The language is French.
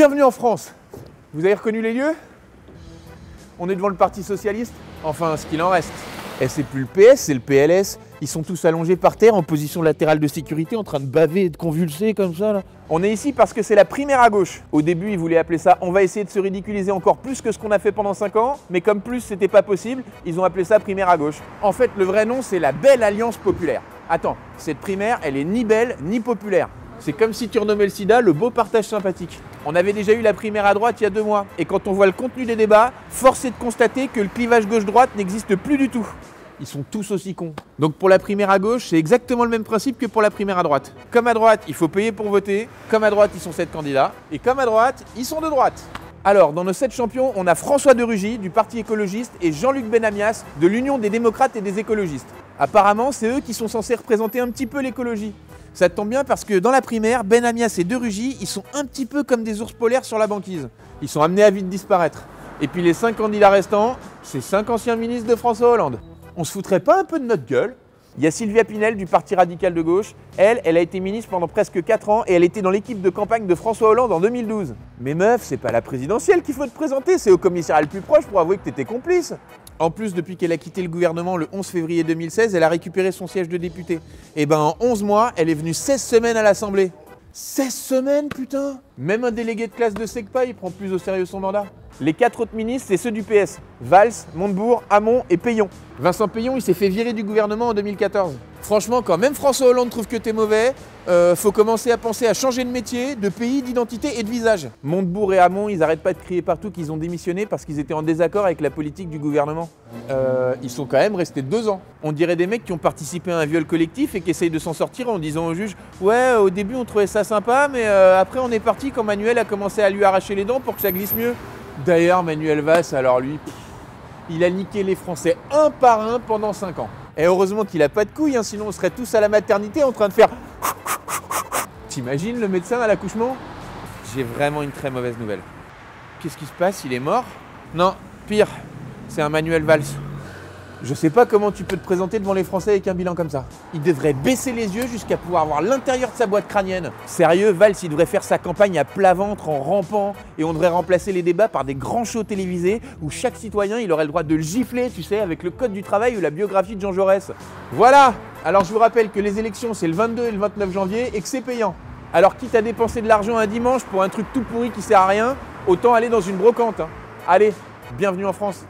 Bienvenue en France. Vous avez reconnu les lieux? On est devant le Parti Socialiste. Enfin, ce qu'il en reste. Et c'est plus le PS, c'est le PLS. Ils sont tous allongés par terre en position latérale de sécurité, en train de baver et de convulser comme ça là. On est ici parce que c'est la primaire à gauche. Au début, ils voulaient appeler ça « On va essayer de se ridiculiser encore plus que ce qu'on a fait pendant 5 ans », mais comme plus c'était pas possible, ils ont appelé ça primaire à gauche. En fait, le vrai nom, c'est la Belle Alliance Populaire. Attends, cette primaire, elle est ni belle ni populaire. C'est comme si tu renommais le sida le beau partage sympathique. On avait déjà eu la primaire à droite il y a 2 mois. Et quand on voit le contenu des débats, force est de constater que le clivage gauche-droite n'existe plus du tout. Ils sont tous aussi cons. Donc pour la primaire à gauche, c'est exactement le même principe que pour la primaire à droite. Comme à droite, il faut payer pour voter. Comme à droite, ils sont 7 candidats. Et comme à droite, ils sont de droite. Alors, dans nos 7 champions, on a François de Rugy du Parti écologiste et Jean-Luc Benamias de l'Union des démocrates et des écologistes. Apparemment, c'est eux qui sont censés représenter un petit peu l'écologie. Ça tombe bien parce que dans la primaire, Benamias et de Rugy, ils sont un petit peu comme des ours polaires sur la banquise. Ils sont amenés à vite disparaître. Et puis les 5 candidats restants, c'est 5 anciens ministres de François Hollande. On se foutrait pas un peu de notre gueule? Il y a Sylvia Pinel du Parti radical de gauche. Elle a été ministre pendant presque 4 ans et elle était dans l'équipe de campagne de François Hollande en 2012. Mais meuf, c'est pas la présidentielle qu'il faut te présenter, c'est au commissariat le plus proche pour avouer que t'étais complice. En plus, depuis qu'elle a quitté le gouvernement le 11 février 2016, elle a récupéré son siège de député. Et ben en 11 mois, elle est venue 16 semaines à l'Assemblée. 16 semaines, putain! Même un délégué de classe de SECPA, il prend plus au sérieux son mandat. Les 4 autres ministres, c'est ceux du PS. Valls, Montebourg, Hamon et Payon. Vincent Payon, il s'est fait virer du gouvernement en 2014. Franchement, quand même François Hollande trouve que t'es mauvais, faut commencer à penser à changer de métier, de pays, d'identité et de visage. Montebourg et Hamon, ils arrêtent pas de crier partout qu'ils ont démissionné parce qu'ils étaient en désaccord avec la politique du gouvernement. Ils sont quand même restés 2 ans. On dirait des mecs qui ont participé à un viol collectif et qui essayent de s'en sortir en disant au juge « Ouais, au début on trouvait ça sympa, mais après on est parti quand Manuel a commencé à lui arracher les dents pour que ça glisse mieux. » D'ailleurs, Manuel Valls, alors lui, il a niqué les Français un par un pendant 5 ans. Et heureusement qu'il a pas de couilles, hein, sinon on serait tous à la maternité en train de faire... T'imagines le médecin à l'accouchement? J'ai vraiment une très mauvaise nouvelle. Qu'est-ce qui se passe? Il est mort? Non, pire, c'est un Manuel Valls. Je sais pas comment tu peux te présenter devant les Français avec un bilan comme ça. Il devrait baisser les yeux jusqu'à pouvoir voir l'intérieur de sa boîte crânienne. Sérieux, Valls, il devrait faire sa campagne à plat ventre en rampant et on devrait remplacer les débats par des grands shows télévisés où chaque citoyen, il aurait le droit de le gifler, tu sais, avec le code du travail ou la biographie de Jean Jaurès. Voilà! Alors je vous rappelle que les élections, c'est le 22 et le 29 janvier et que c'est payant. Alors quitte à dépenser de l'argent un dimanche pour un truc tout pourri qui sert à rien, autant aller dans une brocante. Hein. Allez, bienvenue en France.